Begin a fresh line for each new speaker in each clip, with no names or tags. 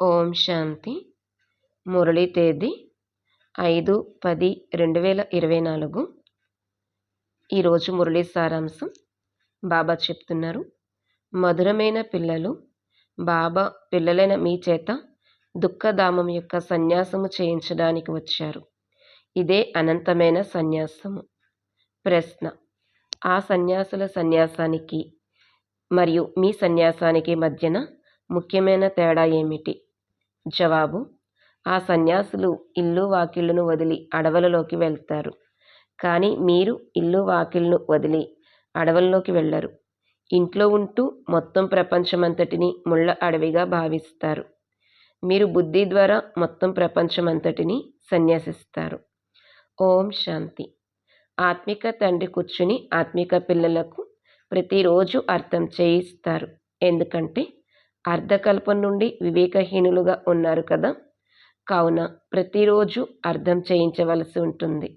ఓం శాంతి. మురళీ తేదీ 5/10/2024. ఈరోజు మురళీ సారాంశం. బాబా చెప్తున్నారు, మధురమైన పిల్లలు, బాబా పిల్లలైన మీ చేత దుఃఖధామం యొక్క సన్యాసము చేయించడానికి వచ్చారు. ఇదే అనంతమైన సన్యాసము. ప్రశ్న: ఆ సన్యాసుల సన్యాసానికి మరియు మీ సన్యాసానికి మధ్యన ముఖ్యమైన తేడా ఏమిటి? జవాబు: ఆ సన్యాసులు ఇల్లు వాకిళ్లను వదిలి అడవులలోకి వెళ్తారు, కానీ మీరు ఇల్లు వాకిళ్లను వదిలి అడవుల్లోకి వెళ్ళరు. ఇంట్లో ఉంటూ మొత్తం ప్రపంచమంతటిని ముళ్ళ అడవిగా భావిస్తారు. మీరు బుద్ధి ద్వారా మొత్తం ప్రపంచమంతటిని సన్యాసిస్తారు. ఓం శాంతి. ఆత్మిక తండ్రి కూర్చుని ఆత్మిక పిల్లలకు ప్రతిరోజు అర్థం చేయిస్తారు. ఎందుకంటే అర్ధకల్పం నుండి వివేకహీనులుగా ఉన్నారు కదా, కావున ప్రతిరోజు అర్థం చేయించవలసి ఉంటుంది.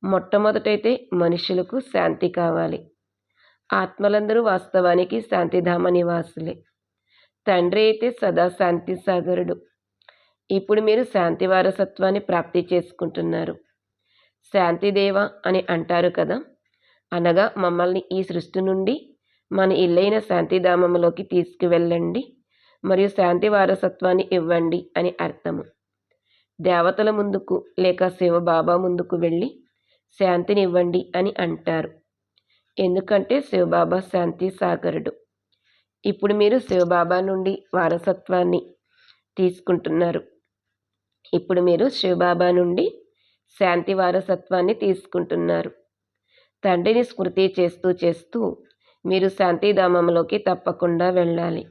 మొట్టమొదటైతే మనుషులకు శాంతి కావాలి. ఆత్మలందరూ వాస్తవానికి శాంతిధామ నివాసులే. తండ్రి అయితే సదా శాంతి సాగరుడు. ఇప్పుడు మీరు శాంతి వారసత్వాన్ని ప్రాప్తి చేసుకుంటున్నారు. శాంతిదేవ అని అంటారు కదా, అనగా మమ్మల్ని ఈ సృష్టి నుండి మన ఇల్లైన శాంతిధామంలోకి తీసుకువెళ్ళండి మరియు శాంతి వారసత్వాన్ని ఇవ్వండి అని అర్థము. దేవతల ముందుకు లేక శివబాబా ముందుకు వెళ్ళి శాంతిని ఇవ్వండి అని అంటారు. ఎందుకంటే శివబాబా శాంతి సాగరుడు. ఇప్పుడు మీరు శివబాబా నుండి వారసత్వాన్ని తీసుకుంటున్నారు. ఇప్పుడు మీరు శివబాబా నుండి శాంతి వారసత్వాన్ని తీసుకుంటున్నారు. తండ్రిని స్మృతి చేస్తూ చేస్తూ మీరు శాంతిధామంలోకి తప్పకుండా వెళ్ళాలి.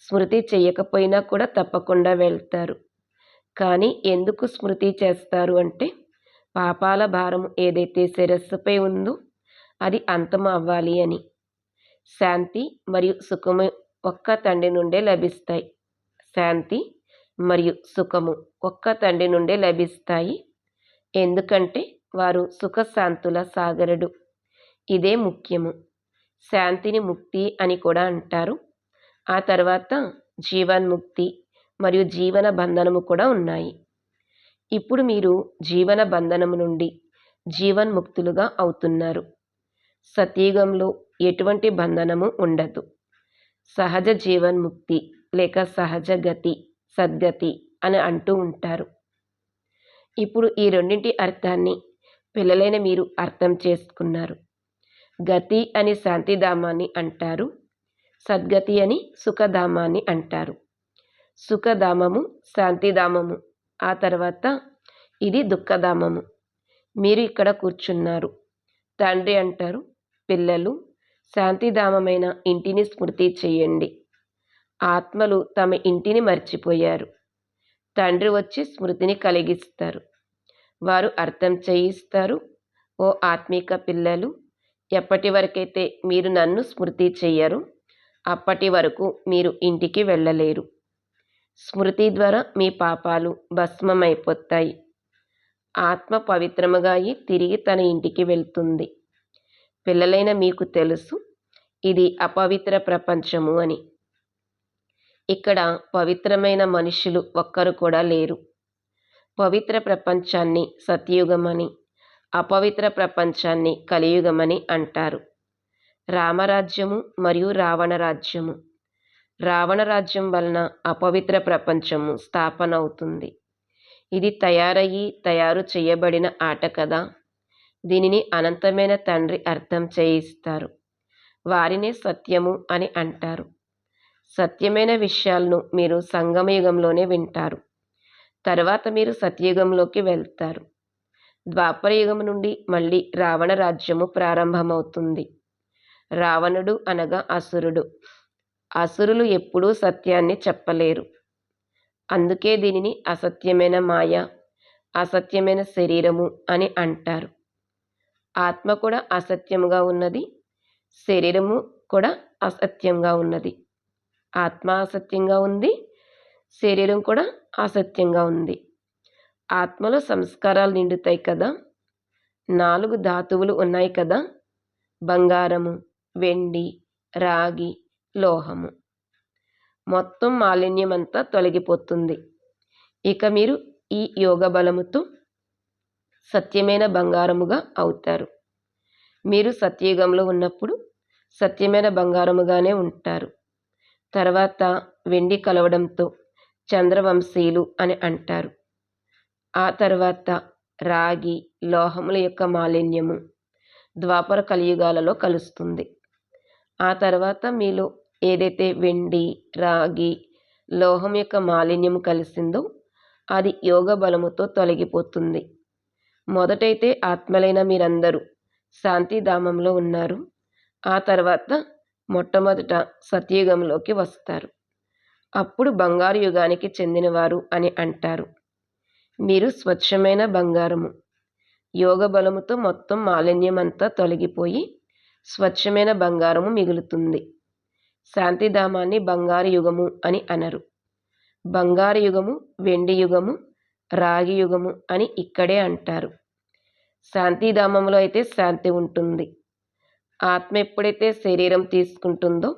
స్మృతి చేయకపోయినా కూడా తప్పకుండా వెళ్తారు. కానీ ఎందుకు స్మృతి చేస్తారు అంటే, పాపాల భారం ఏదైతే శిరస్సుపై ఉందో అది అంతం అవ్వాలి అని. శాంతి మరియు సుఖము ఒక్క తండ్రి నుండే లభిస్తాయి. శాంతి మరియు సుఖము ఒక్క తండ్రి నుండే లభిస్తాయి. ఎందుకంటే వారు సుఖశాంతుల సాగరుడు. ఇదే ముఖ్యము. శాంతిని ముక్తి అని కూడా అంటారు. ఆ తర్వాత జీవన్ముక్తి మరియు జీవన బంధనము కూడా ఉన్నాయి. ఇప్పుడు మీరు జీవన బంధనము నుండి జీవన్ముక్తులుగా అవుతున్నారు. సత్యుగంలో ఎటువంటి బంధనము ఉండదు. సహజ జీవన్ముక్తి లేక సహజ గతి, సద్గతి అని అంటూ ఉంటారు. ఇప్పుడు ఈ రెండింటి అర్థాన్ని పిల్లలైన మీరు అర్థం చేసుకున్నారు. గతి అని శాంతిధామాన్ని అంటారు, సద్గతి అని సుఖధామాన్ని అంటారు. సుఖధామము శాంతిధామము, ఆ తర్వాత ఇది దుఃఖధామము. మీరు ఇక్కడ కూర్చున్నారు. తండ్రి అంటారు, పిల్లలు శాంతిధామమైన ఇంటిని స్మృతి చేయండి. ఆత్మలు తమ ఇంటిని మర్చిపోయారు. తండ్రి వచ్చి స్మృతిని కలిగిస్తారు. వారు అర్థం చేయిస్తారు, ఓ ఆత్మిక పిల్లలు, ఎప్పటి వరకైతే మీరు నన్ను స్మృతి చెయ్యరు అప్పటి వరకు మీరు ఇంటికి వెళ్ళలేరు. స్మృతి ద్వారా మీ పాపాలు భస్మమైపోతాయి. ఆత్మ పవిత్రముగా అయి తిరిగి తన ఇంటికి వెళ్తుంది. పిల్లలైన మీకు తెలుసు, ఇది అపవిత్ర ప్రపంచము అని. ఇక్కడ పవిత్రమైన మనుషులు ఒక్కరు కూడా లేరు. పవిత్ర ప్రపంచాన్ని సత్యుగమని, అపవిత్ర ప్రపంచాన్ని కలియుగమని అంటారు. రామరాజ్యము మరియు రావణ రాజ్యము. రావణ రాజ్యం వలన అపవిత్ర ప్రపంచము స్థాపన అవుతుంది. ఇది తయారు చేయబడిన ఆట కదా. దీనిని అనంతమైన తండ్రి అర్థం చేయిస్తారు. వారినే సత్యము అని అంటారు. సత్యమైన విషయాలను మీరు సంగమయుగంలోనే వింటారు. తర్వాత మీరు సత్యయుగంలోకి వెళ్తారు. ద్వాపరయుగం నుండి మళ్ళీ రావణ రాజ్యము ప్రారంభమవుతుంది. రావణుడు అనగా అసురుడు. అసురులు ఎప్పుడూ సత్యాన్ని చెప్పలేరు. అందుకే దీనిని అసత్యమైన మాయ, అసత్యమైన శరీరము అని అంటారు. ఆత్మ కూడా అసత్యముగా ఉన్నది, శరీరము కూడా అసత్యంగా ఉన్నది. ఆత్మ అసత్యంగా ఉంది, శరీరం కూడా అసత్యంగా ఉంది. ఆత్మలో సంస్కారాలు నిండుతాయి కదా. 4 ధాతువులు ఉన్నాయి కదా, బంగారము, వెండి, రాగి, లోహము. మొత్తం మాలిన్యమంతా తొలగిపోతుంది. ఇక మీరు ఈ యోగ బలముతో సత్యమైన బంగారముగా అవుతారు. మీరు సత్యయుగంలో ఉన్నప్పుడు సత్యమైన బంగారముగానే ఉంటారు. తర్వాత వెండి కలవడంతో చంద్రవంశీయులు అని అంటారు. ఆ తర్వాత రాగి, లోహముల యొక్క మాలిన్యము ద్వాపర కలియుగాలలో కలుస్తుంది. ఆ తర్వాత మీలో ఏదైతే వెండి, రాగి, లోహం యొక్క మాలిన్యము కలిసిందో అది యోగ బలముతో తొలగిపోతుంది. మొదటైతే ఆత్మలైన మీరందరూ శాంతిధామంలో ఉన్నారు. ఆ తర్వాత మొట్టమొదట సత్యయుగంలోకి వస్తారు. అప్పుడు బంగారు యుగానికి చెందినవారు అని అంటారు. మీరు స్వచ్ఛమైన బంగారము. యోగ బలముతో మొత్తం మాలిన్యమంతా తొలగిపోయి స్వచ్ఛమైన బంగారము మిగులుతుంది. శాంతిధామాన్ని బంగారు యుగము అని అనరు. బంగారు యుగము, వెండి యుగము, రాగి యుగము అని ఇక్కడే అంటారు. శాంతిధామంలో అయితే శాంతి ఉంటుంది. ఆత్మ ఎప్పుడైతే శరీరం తీసుకుంటుందో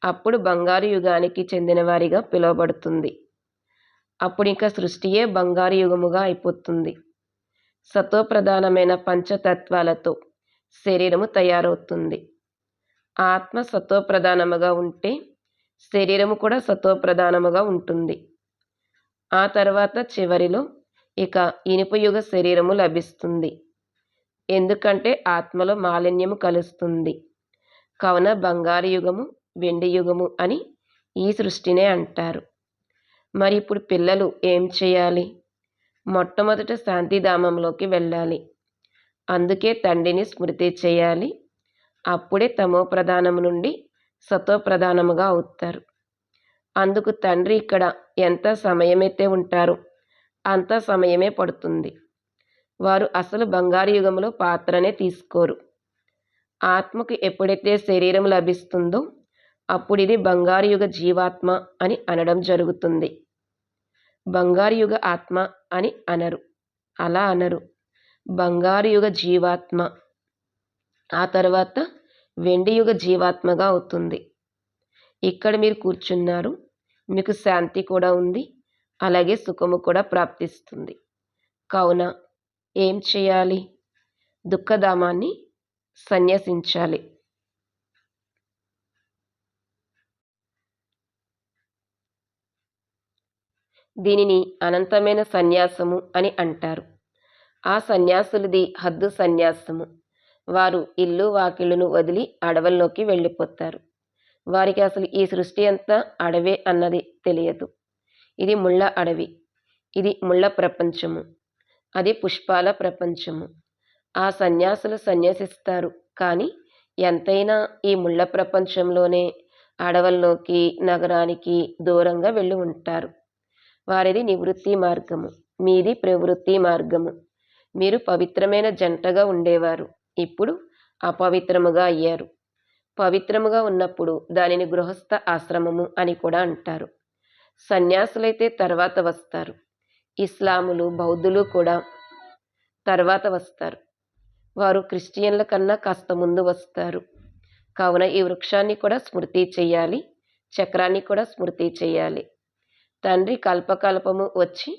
అప్పుడు బంగారు యుగానికి చెందిన వారిగా పిలువబడుతుంది. అప్పుడు ఇంకా సృష్టియే బంగారు యుగముగా అయిపోతుంది. సతోప్రధానమైన పంచతత్వాలతో శరీరము తయారవుతుంది. ఆత్మ సతోప్రధానముగా ఉంటే శరీరము కూడా సతోప్రధానముగా ఉంటుంది. ఆ తర్వాత చివరిలో ఇక ఇనుపయుగ శరీరము లభిస్తుంది. ఎందుకంటే ఆత్మలో మాలిన్యము కలుస్తుంది. కావున బంగారు యుగము, వెండి యుగము అని ఈ సృష్టినే అంటారు. మరి ఇప్పుడు పిల్లలు ఏం చేయాలి? మొట్టమొదట శాంతిధామంలోకి వెళ్ళాలి. అందుకే తండ్రిని స్మృతి చేయాలి. అప్పుడే తమో ప్రధానము నుండి సతోప్రధానముగా అవుతారు. అందుకు తండ్రి ఇక్కడ ఎంత సమయమైతే ఉంటారో అంత సమయమే పడుతుంది. వారు అసలు బంగారు యుగంలో పాత్రనే తీసుకోరు. ఆత్మకు ఎప్పుడైతే శరీరం లభిస్తుందో అప్పుడు ఇది బంగారు యుగ జీవాత్మ అని అనడం జరుగుతుంది. బంగారు యుగ ఆత్మ అని అనరు. అలా అనరు. బంగారు యుగ జీవాత్మ. ఆ తర్వాత వెండి యుగ జీవాత్మగా అవుతుంది. ఇక్కడ మీరు కూర్చున్నారు. మీకు శాంతి కూడా ఉంది. అలాగే సుఖము కూడా ప్రాప్తిస్తుంది. కావున ఏం చేయాలి? దుఃఖధామాన్ని సన్యసించాలి. దీనిని అనంతమైన సన్యాసము అని అంటారు. ఆ సన్యాసులది హద్దు సన్యాసము. వారు ఇల్లు వాకిళ్ళను వదిలి అడవుల్లోకి వెళ్ళిపోతారు. వారికి అసలు ఈ సృష్టి అంతా అడవే అన్నది తెలియదు. ఇది ముళ్ళ అడవి, ఇది ముళ్ళ ప్రపంచము, అది పుష్పాల ప్రపంచము. ఆ సన్యాసులు సన్యసిస్తారు. కానీ ఎంతైనా ఈ ముళ్ళ ప్రపంచంలోనే అడవుల్లోకి, నగరానికి దూరంగా వెళ్ళి ఉంటారు. వారిది నివృత్తి మార్గము, మీది ప్రవృత్తి మార్గము. మీరు పవిత్రమైన జంటగా ఉండేవారు, ఇప్పుడు అపవిత్రముగా అయ్యారు. పవిత్రముగా ఉన్నప్పుడు దానిని గృహస్థ ఆశ్రమము అని కూడా అంటారు. సన్యాసులైతే తర్వాత వస్తారు. ఇస్లాములు, బౌద్ధులు కూడా తర్వాత వస్తారు. వారు క్రిస్టియన్ల కన్నా కాస్త ముందు వస్తారు. కావున ఈ వృక్షాన్ని కూడా స్మృతి చేయాలి, చక్రాన్ని కూడా స్మృతి చేయాలి. తండ్రి కల్పకల్పము వచ్చి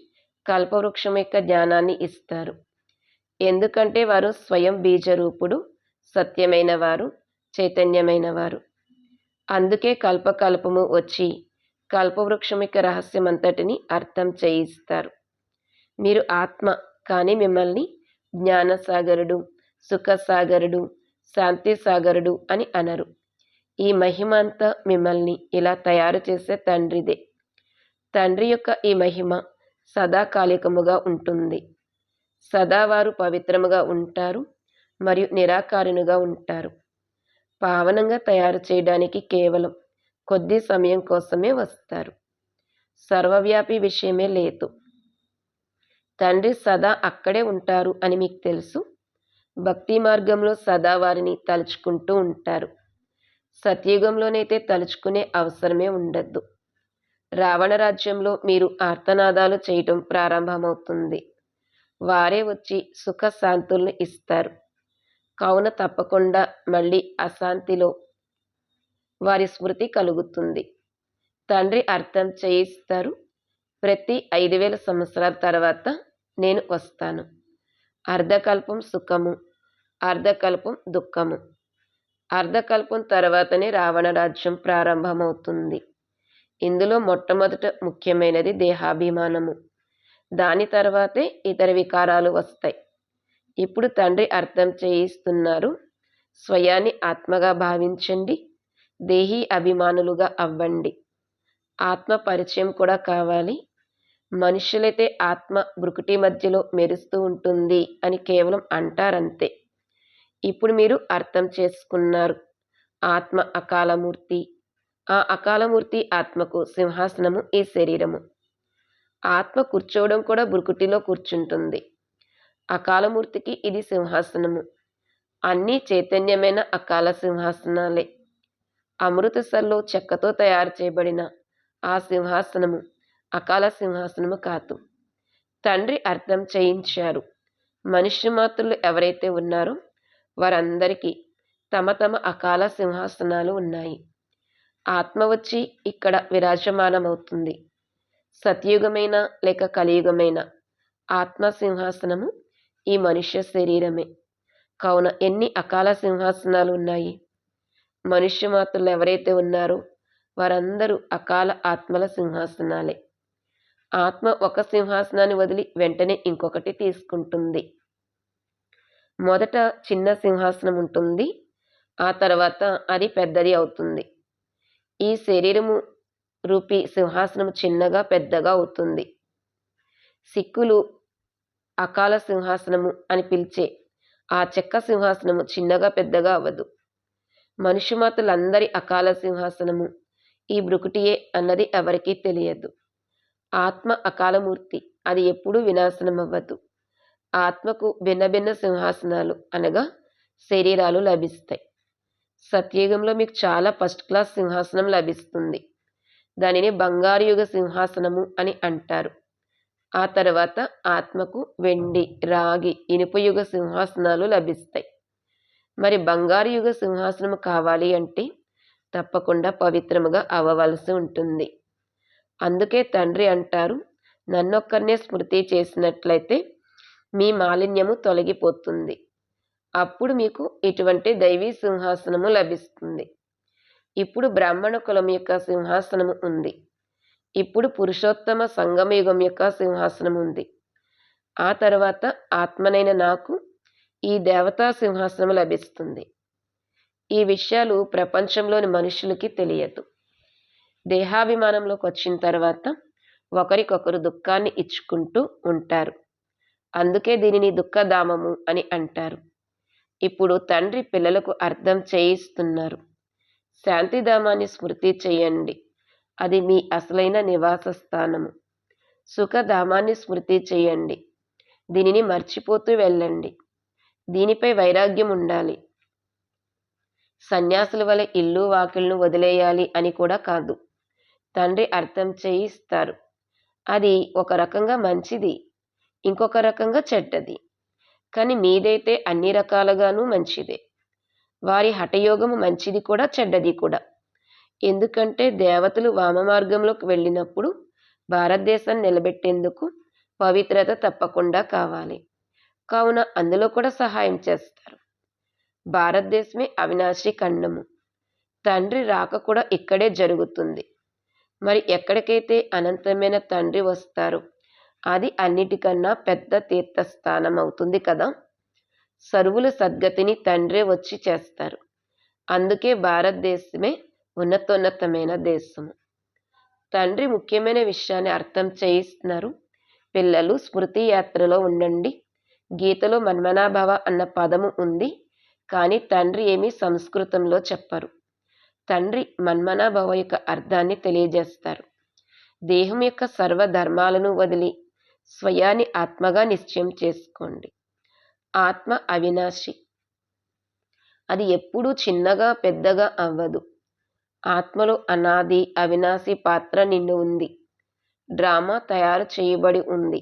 కల్పవృక్షం యొక్క జ్ఞానాన్ని ఇస్తారు. ఎందుకంటే వారు స్వయం బీజరూపుడు, సత్యమైన వారు, చైతన్యమైన వారు. అందుకే కల్పకల్పము వచ్చి కల్పవృక్షం యొక్క రహస్యమంతటిని అర్థం చేయిస్తారు. మీరు ఆత్మ, కానీ మిమ్మల్ని జ్ఞానసాగరుడు, సుఖసాగరుడు, శాంతి సాగరుడు అని అనరు. ఈ మహిమ అంతా మిమ్మల్ని ఇలా తయారు చేసే తండ్రిదే. తండ్రి యొక్క ఈ మహిమ సదాకాలికముగా ఉంటుంది. సదా వారు పవిత్రముగా ఉంటారు మరియు నిరాకారునిగా ఉంటారు. పావనంగా తయారు చేయడానికి కేవలం కొద్ది సమయం కోసమే వస్తారు. సర్వవ్యాపి విషయమే లేదు. తండ్రి సదా అక్కడే ఉంటారు అని మీకు తెలుసు. భక్తి మార్గంలో సదా వారిని తలుచుకుంటూ ఉంటారు. సత్యుగంలోనైతే తలుచుకునే అవసరమే ఉండద్దు. రావణ రాజ్యంలో మీరు ఆర్తనాదాలు చేయటం ప్రారంభమవుతుంది. వారే వచ్చి సుఖశాంతుల్ని ఇస్తారు. కావున తప్పకుండా మళ్ళీ అశాంతిలో వారి స్మృతి కలుగుతుంది. తండ్రి అర్థం చేయిస్తారు. ప్రతి 5000 సంవత్సరాల తర్వాత నేను వస్తాను. అర్ధకల్పం సుఖము, అర్ధకల్పం దుఃఖము. అర్ధకల్పం తర్వాతనే రావణ రాజ్యం ప్రారంభమవుతుంది. ఇందులో మొట్టమొదట ముఖ్యమైనది దేహాభిమానము. దాని తర్వాతే ఇతర వికారాలు వస్తాయి. ఇప్పుడు తండ్రి అర్థం చేయిస్తున్నారు. స్వయాన్ని ఆత్మగా భావించండి. దేహీ అభిమానులుగా అవ్వండి. ఆత్మ పరిచయం కూడా కావాలి. మనుషులైతే ఆత్మ బ్రుకుటి మధ్యలో మెరుస్తూ ఉంటుంది అని కేవలం అంటారంతే. ఇప్పుడు మీరు అర్థం చేసుకున్నారు. ఆత్మ అకాలమూర్తి. ఆ అకాలమూర్తి ఆత్మకు సింహాసనము ఈ శరీరము. ఆత్మ కూర్చోవడం కూడా బ్రుకుటిలో కూర్చుంటుంది. అకాలమూర్తికి ఇది సింహాసనము. అన్నీ చైతన్యమైన అకాల సింహాసనాలే. అమృతసర్లో చెక్కతో తయారు చేయబడిన ఆ సింహాసనము అకాల సింహాసనము కాదు. తండ్రి అర్థం చేయించారు. మనుష్య మాత్రులు ఎవరైతే ఉన్నారో వారందరికీ తమ తమ అకాల సింహాసనాలు ఉన్నాయి. ఆత్మ వచ్చి ఇక్కడ విరాజమానమవుతుంది. సత్యుగమైన లేక కలియుగమైన ఆత్మ సింహాసనము ఈ మనుష్య శరీరమే. కావున ఎన్ని అకాల సింహాసనాలు ఉన్నాయి? మనుష్య మాత్రులు ఎవరైతే ఉన్నారో వారందరూ అకాల ఆత్మల సింహాసనాలే. ఆత్మ ఒక సింహాసనాన్ని వదిలి వెంటనే ఇంకొకటి తీసుకుంటుంది. మొదట చిన్న సింహాసనం ఉంటుంది. ఆ తర్వాత అది పెద్దది అవుతుంది. ఈ శరీరము రూపీ సింహాసనం చిన్నగా పెద్దగా అవుతుంది. సిక్కులు అకాల సింహాసనము అని పిలిచే ఆ చెక్క సింహాసనము చిన్నగా పెద్దగా అవ్వదు. మనుష్యమాతలందరి అకాల సింహాసనము ఈ బ్రుకుటియే అన్నది ఎవరికీ తెలియదు. ఆత్మ అకాలమూర్తి. అది ఎప్పుడూ వినాశనమవ్వదు. ఆత్మకు భిన్న భిన్న సింహాసనాలు అనగా శరీరాలు లభిస్తాయి. సత్యుగంలో మీకు చాలా ఫస్ట్ క్లాస్ సింహాసనం లభిస్తుంది. దానిని బంగారు యుగ సింహాసనము అని అంటారు. ఆ తర్వాత ఆత్మకు వెండి, రాగి, ఇనుప యుగ సింహాసనాలు లభిస్తాయి. మరి బంగారు యుగ సింహాసనం కావాలి అంటే తప్పకుండా పవిత్రముగా అవ్వవలసి ఉంటుంది. అందుకే తండ్రి అంటారు, నన్నొక్కరినే స్మృతి చేసినట్లయితే మీ మాలిన్యము తొలగిపోతుంది. అప్పుడు మీకు ఇటువంటి దైవీ సింహాసనము లభిస్తుంది. ఇప్పుడు బ్రాహ్మణ కులం యొక్క సింహాసనము ఉంది. ఇప్పుడు పురుషోత్తమ సంగమయుగం యొక్క సింహాసనం ఉంది. ఆ తర్వాత ఆత్మనైన నాకు ఈ దేవతా సింహాసనం లభిస్తుంది. ఈ విషయాలు ప్రపంచంలోని మనుషులకి తెలియదు. దేహాభిమానంలోకి వచ్చిన తర్వాత ఒకరికొకరు దుఃఖాన్ని ఇచ్చుకుంటూ ఉంటారు. అందుకే దీనిని దుఃఖధామము అని అంటారు. ఇప్పుడు తండ్రి పిల్లలకు అర్థం చేయిస్తున్నారు. శాంతిధామాన్ని స్మృతి చేయండి. అది మీ అసలైన నివాస స్థానము. సుఖధామాన్ని స్మృతి చేయండి. దీనిని మర్చిపోతూ వెళ్ళండి. దీనిపై వైరాగ్యం ఉండాలి. సన్యాసుల వలె ఇల్లు వాకిళ్లను వదిలేయాలి అని కూడా కాదు. తండ్రి అర్థం చేయిస్తారు. అది ఒక రకంగా మంచిది, ఇంకొక రకంగా చెడ్డది. కానీ మీదైతే అన్ని రకాలుగానూ మంచిదే. వారి హఠయోగము మంచిది కూడా చెడ్డది కూడా. ఎందుకంటే దేవతలు వామ మార్గంలోకి వెళ్ళినప్పుడు భారతదేశాన్ని నిలబెట్టేందుకు పవిత్రత తప్పకుండా కావాలి. కావున అందులో కూడా సహాయం చేస్తారు. భారతదేశమే అవినాశి ఖండము. తండ్రి రాక కూడా ఇక్కడే జరుగుతుంది. మరి ఎక్కడికైతే అనంతమైన తండ్రి వస్తారో అది అన్నిటికన్నా పెద్ద తీర్థస్థానం అవుతుంది కదా. సర్వుల సద్గతిని తండ్రే వచ్చి చేస్తారు. అందుకే భారతదేశమే ఉన్నతోన్నతమైన దేశము. తండ్రి ముఖ్యమైన విషయాన్ని అర్థం చేయిస్తున్నారు. పిల్లలు స్మృతి యాత్రలో ఉండండి. గీతలో మన్మనాభవ అన్న పదము ఉంది. కానీ తండ్రి ఏమీ సంస్కృతంలో చెప్పరు. తండ్రి మన్మనాభవ యొక్క అర్థాన్ని తెలియజేస్తారు. దేహం యొక్క సర్వధర్మాలను వదిలి స్వయాన్ని ఆత్మగా నిశ్చయం చేసుకోండి. ఆత్మ అవినాశి. అది ఎప్పుడూ చిన్నగా పెద్దగా అవ్వదు. ఆత్మలో అనాది అవినాశి పాత్ర నిండి ఉంది. డ్రామా తయారు చేయబడి ఉంది.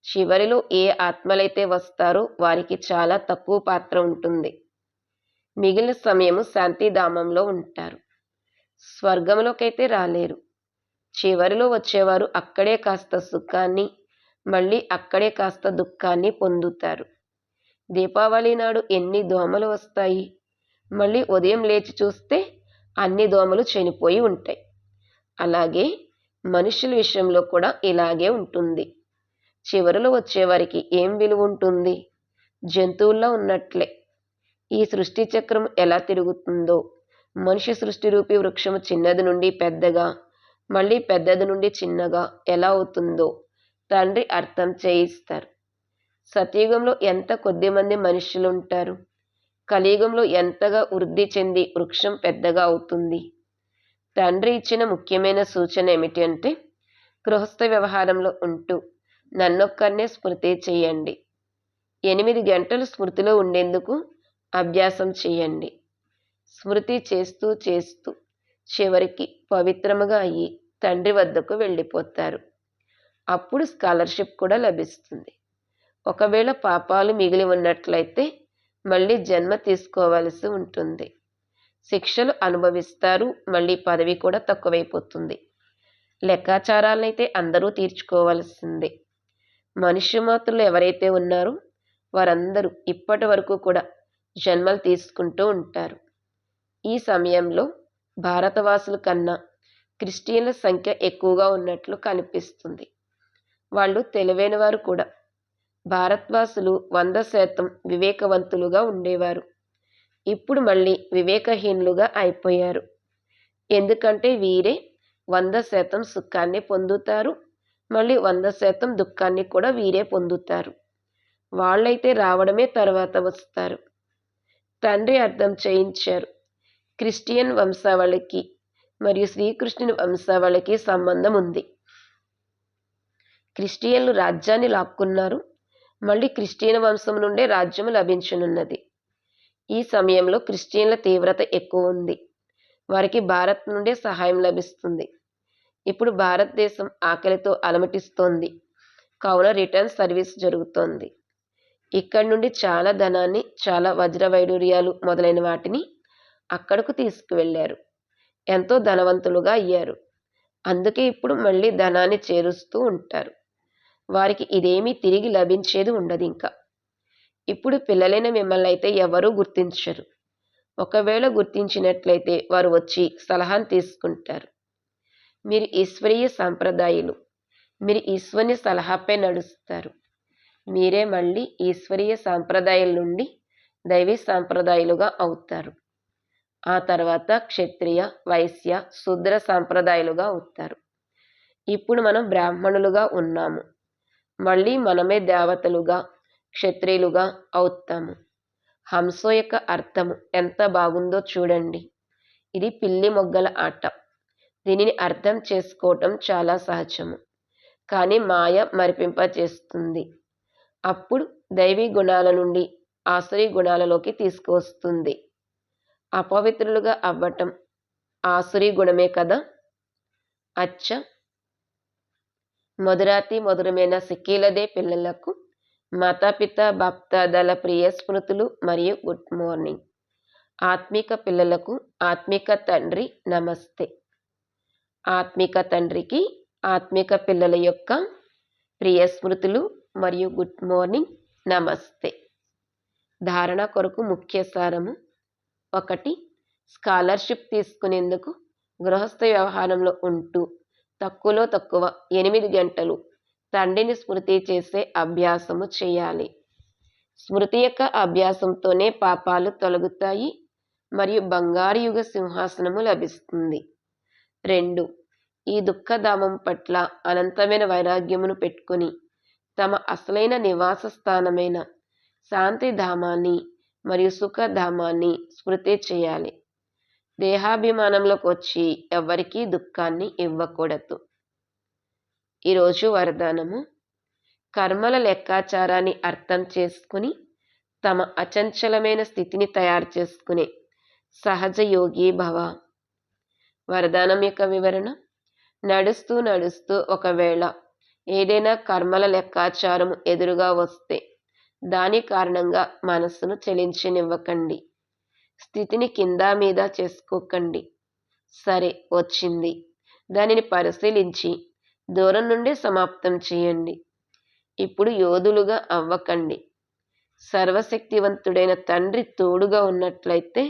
చివరిలో ఏ ఆత్మలైతే వస్తారో వారికి చాలా తక్కువ పాత్ర ఉంటుంది. మిగిలిన సమయము శాంతిధామంలో ఉంటారు. స్వర్గంలోకైతే రాలేరు. చివరిలో వచ్చేవారు అక్కడే కాస్త సుఖాన్ని, మళ్ళీ అక్కడే కాస్త దుఃఖాన్ని పొందుతారు. దీపావళి నాడు ఎన్ని దోమలు వస్తాయి, మళ్ళీ ఉదయం లేచి చూస్తే అన్ని దోమలు చనిపోయి ఉంటాయి. అలాగే మనుషుల విషయంలో కూడా ఇలాగే ఉంటుంది. చివరిలో వచ్చేవారికి ఏం విలువ ఉంటుంది? జంతువుల్లో ఉన్నట్లే. ఈ సృష్టి చక్రం ఎలా తిరుగుతుందో, మనిషి సృష్టి రూపీ వృక్షము చిన్నది నుండి పెద్దగా, మళ్ళీ పెద్దది నుండి చిన్నగా ఎలా అవుతుందో తండ్రి అర్థం చేయిస్తారు. సతయుగంలో ఎంత కొద్దిమంది మనుషులు ఉంటారు, కలియుగంలో ఎంతగా వృద్ధి చెంది వృక్షం పెద్దగా అవుతుంది. తండ్రి ఇచ్చిన ముఖ్యమైన సూచన ఏమిటి అంటే, గృహస్థ వ్యవహారంలో ఉంటూ నన్నొక్కరినే స్మృతి చేయండి. 8 గంటలు స్మృతిలో ఉండేందుకు అభ్యాసం చేయండి. స్మృతి చేస్తూ చేస్తూ చివరికి పవిత్రముగా అయ్యి తండ్రి వద్దకు వెళ్ళిపోతారు. అప్పుడు స్కాలర్షిప్ కూడా లభిస్తుంది. ఒకవేళ పాపాలు మిగిలి ఉన్నట్లయితే మళ్ళీ జన్మ తీసుకోవలసి ఉంటుంది. శిక్షలు అనుభవిస్తారు. మళ్ళీ పదవి కూడా తక్కువైపోతుంది. లెక్కాచారాలనైతే అందరూ తీర్చుకోవాల్సిందే. మనుష్య మాత్రులు ఎవరైతే ఉన్నారో వారందరూ ఇప్పటి వరకు కూడా జన్మలు తీసుకుంటూ ఉంటారు. ఈ సమయంలో భారతవాసుల కన్నా క్రిస్టియన్ల సంఖ్య ఎక్కువగా ఉన్నట్లు కనిపిస్తుంది. వాళ్ళు తెలివైన వారు కూడా. భారతవాసులు 100% వివేకవంతులుగా ఉండేవారు. ఇప్పుడు మళ్ళీ వివేకహీనులుగా అయిపోయారు. ఎందుకంటే వీరే 100% సుఖాన్ని పొందుతారు. మళ్ళీ 100% దుఃఖాన్ని కూడా వీరే పొందుతారు. వాళ్ళైతే రావడమే తర్వాత వస్తారు. తండ్రి అర్థం చేయించారు. క్రిస్టియన్ వంశావళికి మరియు శ్రీకృష్ణుని వంశావళికి సంబంధం ఉంది. క్రిస్టియన్లు రాజ్యాన్ని లాక్కున్నారు. మళ్ళీ క్రిస్టియన్ వంశం నుండే రాజ్యం లభించనున్నది. ఈ సమయంలో క్రిస్టియన్ల తీవ్రత ఎక్కువ ఉంది. వారికి భారత్ నుండే సహాయం లభిస్తుంది. ఇప్పుడు భారతదేశం ఆకలితో అలమటిస్తోంది. కావున రిటర్న్ సర్వీస్ జరుగుతోంది. ఇక్కడి నుండి చాలా ధనాన్ని, చాలా వజ్ర వైడూర్యాలు మొదలైన వాటిని అక్కడకు తీసుకువెళ్లారు. ఎంతో ధనవంతులుగా అయ్యారు. అందుకే ఇప్పుడు మళ్ళీ ధనాన్ని చేరుస్తూ ఉంటారు. వారికి ఇదేమీ తిరిగి లభించేది ఉండదు ఇంకా. ఇప్పుడు పిల్లలైన మిమ్మల్ని అయితే ఎవరూ గుర్తించరు. ఒకవేళ గుర్తించినట్లయితే వారు వచ్చి సలహాను తీసుకుంటారు. మీరు ఈశ్వరీయ సంప్రదాయాలు. మీరు ఈశ్వరుని సలహాపై నడుస్తారు. మీరే మళ్ళీ ఈశ్వరీయ సాంప్రదాయాల నుండి దైవీ సాంప్రదాయాలుగా అవుతారు. ఆ తర్వాత క్షత్రియ, వైశ్య, శూద్ర సాంప్రదాయాలుగా అవుతారు. ఇప్పుడు మనం బ్రాహ్మణులుగా ఉన్నాము. మళ్ళీ మనమే దేవతలుగా, క్షత్రియులుగా అవుతాము. హంసో యొక్క అర్థము ఎంత బాగుందో చూడండి. ఇది పిల్లి మొగ్గల ఆట. దీనిని అర్థం చేసుకోవటం చాలా సహజము. కానీ మాయ మరిపింప చేస్తుంది. అప్పుడు దైవీ గుణాల నుండి ఆసురీ గుణాలలోకి తీసుకువస్తుంది. అపవిత్రులుగా అవ్వటం ఆసురీ గుణమే కదా. అచ్చ మధురాతి మధురమైన సిక్కీలదే పిల్లలకు మాతాపిత బాప్దాదాల ప్రియ స్మృతులు మరియు గుడ్ మార్నింగ్. ఆత్మిక పిల్లలకు ఆత్మిక తండ్రి నమస్తే. ఆత్మిక తండ్రికి ఆత్మిక పిల్లల యొక్క ప్రియ స్మృతులు మరియు గుడ్ మార్నింగ్, నమస్తే. ధారణ కొరకు ముఖ్య సారము. 1. స్కాలర్షిప్ తీసుకునేందుకు గృహస్థ వ్యవహారంలో ఉంటూ తక్కువలో తక్కువ 8 గంటలు తండ్రిని స్మృతి చేసే అభ్యాసము చేయాలి. స్మృతి యొక్క అభ్యాసంతోనే పాపాలు తొలగుతాయి మరియు బంగారు యుగ సింహాసనము లభిస్తుంది. 2. ఈ దుఃఖధామం పట్ల అనంతమైన వైరాగ్యమును పెట్టుకుని తమ అసలైన నివాస స్థానమైన శాంతిధామాన్ని మరియు సుఖధామాన్ని స్మృతి చేయాలి. దేహాభిమానంలోకి వచ్చి ఎవరికీ దుఃఖాన్ని ఇవ్వకూడదు. ఈరోజు వరదానము. కర్మల లెక్కాచారాన్ని అర్థం చేసుకుని తమ అచంచలమైన స్థితిని తయారు చేసుకునే సహజ యోగి భవ. వరదానం యొక్క వివరణ. నడుస్తూ నడుస్తూ ఒకవేళ ఏదైనా కర్మల లెక్కాచారం ఎదురుగా వస్తే దాని కారణంగా మనస్సును చలించనివ్వకండి. స్థితిని కింద మీద చేసుకోకండి. సరే వచ్చింది, దానిని పరిశీలించి దూరం నుండి సమాప్తం చేయండి. ఇప్పుడు యోధులుగా అవ్వకండి. సర్వశక్తివంతుడైన తండ్రి తోడుగా ఉన్నట్లయితే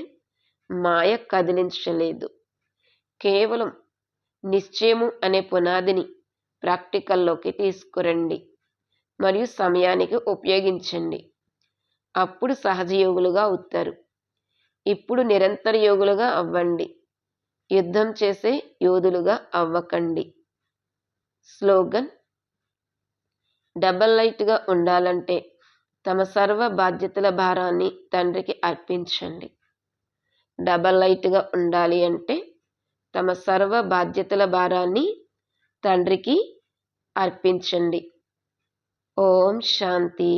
మాయ కదిలించలేదు. కేవలం నిశ్చయము అనే పునాదిని ప్రాక్టికల్లోకి తీసుకురండి మరియు సమయానికి ఉపయోగించండి. అప్పుడు సహజయోగులుగా అవుతారు. ఇప్పుడు నిరంతర యోగులుగా అవ్వండి. యుద్ధం చేసే యోధులుగా అవ్వకండి. స్లోగన్: డబల్ లైట్గా ఉండాలంటే తమ సర్వ బాధ్యతల భారాన్ని తండ్రికి అర్పించండి. డబల్ లైట్గా ఉండాలి అంటే తమ సర్వ బాధ్యతల భారాన్ని తండ్రికి అర్పించండి. ఓం శాంతి.